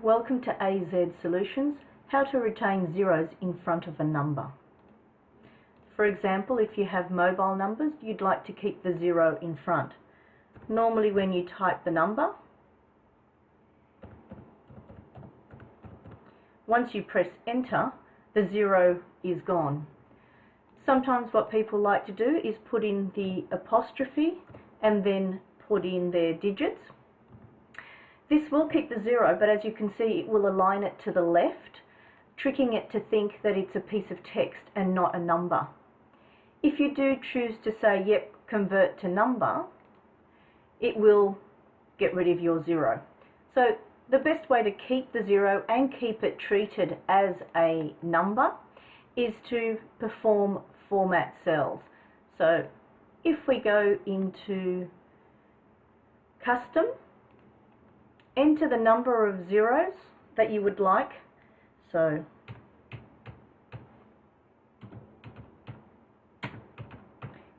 Welcome to AZ Solutions, how to retain zeros in front of a number. For example, if you have mobile numbers, you'd like to keep the zero in front. Normally when you type the number, once you press enter, the zero is gone. Sometimes what people like to do is put in the apostrophe and then put in their digits. This will keep the zero, but as you can see, it will align it to the left, tricking it to think that it's a piece of text and not a number. If you do choose to say, yep, convert to number, it will get rid of your zero. So the best way to keep the zero and keep it treated as a number is to perform format cells. So if we go into custom, enter the number of zeros that you would like. So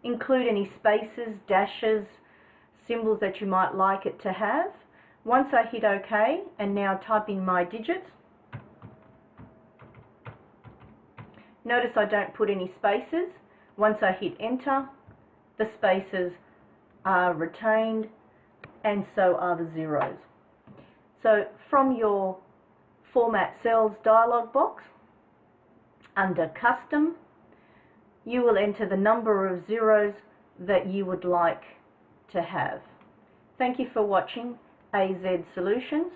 include any spaces, dashes, symbols that you might like it to have. Once I hit OK and now type in my digits, notice I don't put any spaces. Once I hit enter, the spaces are retained and so are the zeros. So from your Format Cells dialog box, under Custom, you will enter the number of zeros that you would like to have. Thank you for watching AZ Solutions,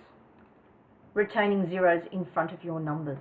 retaining zeros in front of your numbers.